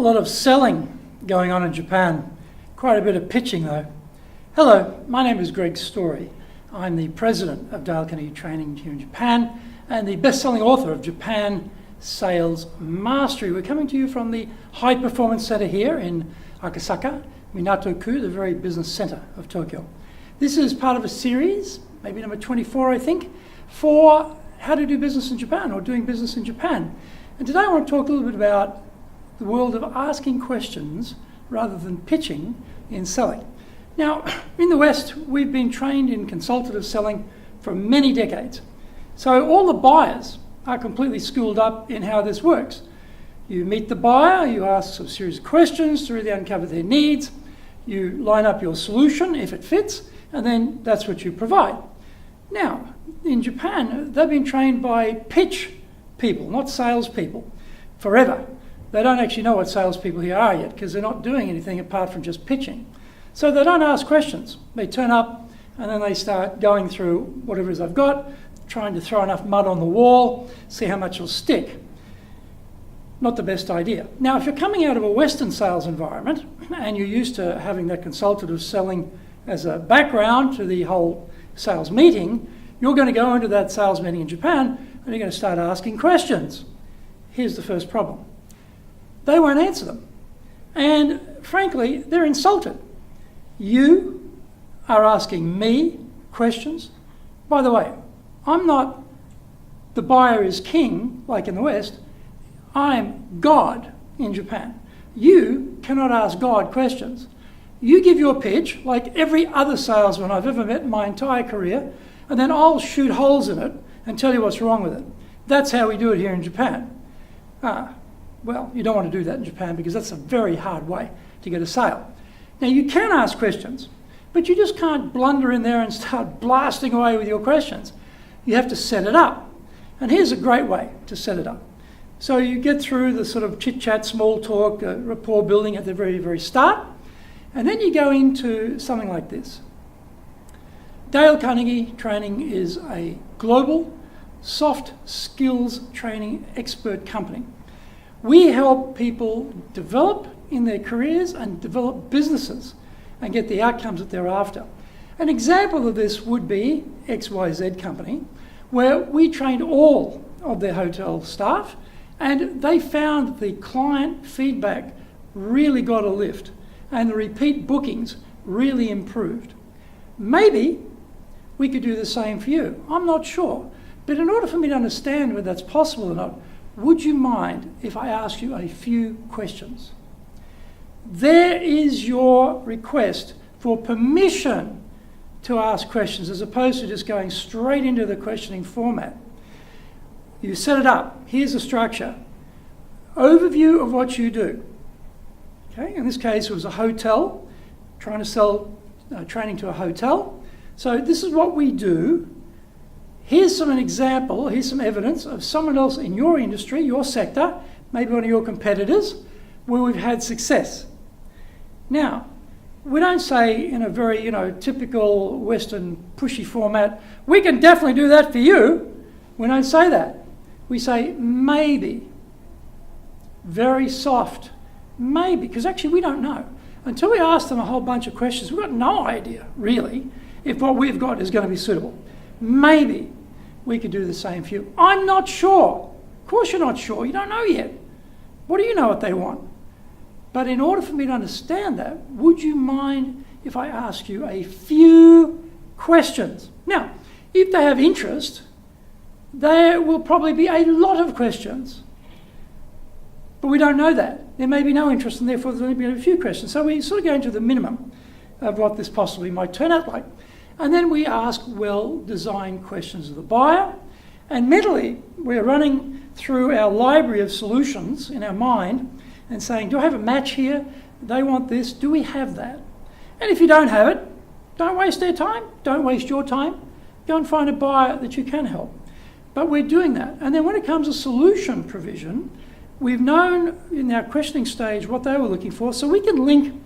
lot of selling going on in Japan. Quite a bit of pitching though. Hello, my name is Greg Story. I'm the president of Dale Carnegie Training here in Japan and the best-selling author of Japan Sales Mastery. We're coming to you from the High Performance Center here in Akasaka, Minato-ku, the very business center of Tokyo. This is part of a series, maybe number 24 I think, for how to do business in Japan or doing business in Japan. And today I want to talk a little bit about the world of asking questions rather than pitching in selling. Now, in the West, we've been trained in consultative selling for many decades. So all the buyers are completely schooled up in how this works. You meet the buyer, you ask a series of questions to really uncover their needs, you line up your solution if it fits, and then that's what you provide. Now, in Japan, they've been trained by pitch people, not salespeople, forever. They don't actually know what salespeople here are yet because they're not doing anything apart from just pitching. So they don't ask questions. They turn up and then they start going through whatever it is I've got, trying to throw enough mud on the wall, see how much will stick. Not the best idea. Now, if you're coming out of a Western sales environment and you're used to having that consultative selling as a background to the whole sales meeting, you're going to go into that sales meeting in Japan and you're going to start asking questions. Here's the first problem. They won't answer them. And frankly, they're insulted. You are asking me questions. By the way, I'm not the buyer is king like in the West. I'm God in Japan. You cannot ask God questions. You give your pitch like every other salesman I've ever met in my entire career, and then I'll shoot holes in it and tell you what's wrong with it. That's how we do it here in Japan. Well, you don't want to do that in Japan because that's a very hard way to get a sale. Now, you can ask questions, but you just can't blunder in there and start blasting away with your questions. You have to set it up. And here's a great way to set it up. So you get through the sort of chit-chat, small talk, rapport building at the very, very start, and then you go into something like this. Dale Carnegie Training is a global soft skills training expert company. We help people develop in their careers and develop businesses and get the outcomes that they're after. An example of this would be XYZ Company, where we trained all of their hotel staff and they found that the client feedback really got a lift and the repeat bookings really improved. Maybe we could do the same for you. I'm not sure. But in order for me to understand whether that's possible or not, would you mind if I ask you a few questions? There is your request for permission to ask questions as opposed to just going straight into the questioning format. You set it up. Here's the structure. Overview of what you do. Okay, in this case, it was a hotel, trying to sell training to a hotel. So this is what we do. Here's an example, here's some evidence of someone else in your industry, your sector, maybe one of your competitors, where we've had success. Now, we don't say in a very, typical Western pushy format, we can definitely do that for you. We don't say that. We say maybe. Very soft. Maybe, because actually we don't know. Until we ask them a whole bunch of questions, we've got no idea, really, if what we've got is going to be suitable. Maybe we could do the same for you. I'm not sure. Of course you're not sure. You don't know yet. What do you know what they want? But in order for me to understand that, would you mind if I ask you a few questions? Now, if they have interest, there will probably be a lot of questions. But we don't know that. There may be no interest and therefore there'll only be a few questions. So we sort of go into the minimum of what this possibly might turn out like. And then we ask well-designed questions of the buyer. And mentally, we're running through our library of solutions in our mind and saying, do I have a match here? They want this. Do we have that? And if you don't have it, don't waste their time. Don't waste your time. Go and find a buyer that you can help. But we're doing that. And then when it comes to solution provision, we've known in our questioning stage what they were looking for, so we can link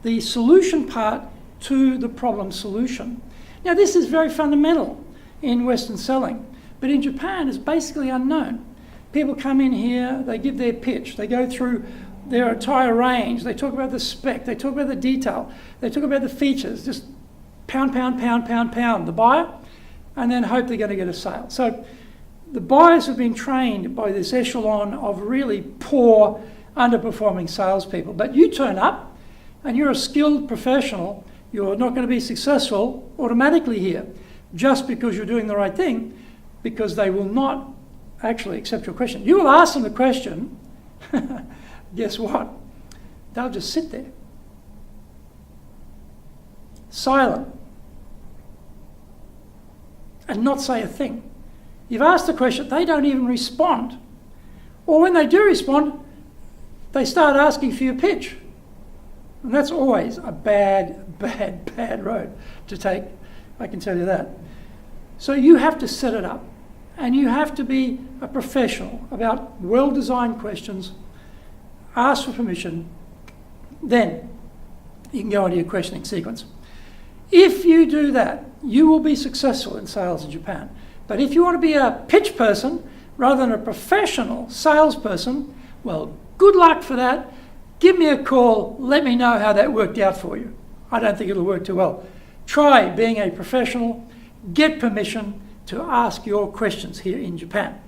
the solution part to the problem solution. Now, this is very fundamental in Western selling, but in Japan it's basically unknown. People come in here, they give their pitch, they go through their entire range. They talk about the spec, they talk about the detail, they talk about the features, just pound, pound, pound, pound, pound the buyer, and then hope they're going to get a sale. So the buyers have been trained by this echelon of really poor, underperforming salespeople. But you turn up and you're a skilled professional, you're not going to be successful automatically here just because you're doing the right thing, because they will not actually accept your question. You will ask them the question, guess what? They'll just sit there, silent, and not say a thing. You've asked the question, they don't even respond. Or when they do respond, they start asking for your pitch. And that's always a bad, bad, bad road to take, I can tell you that. So you have to set it up, and you have to be a professional about well-designed questions, ask for permission, then you can go into your questioning sequence. If you do that, you will be successful in sales in Japan. But if you want to be a pitch person rather than a professional salesperson, well, good luck for that. Give me a call. Let me know how that worked out for you. I don't think it'll work too well. Try being a professional. Get permission to ask your questions here in Japan.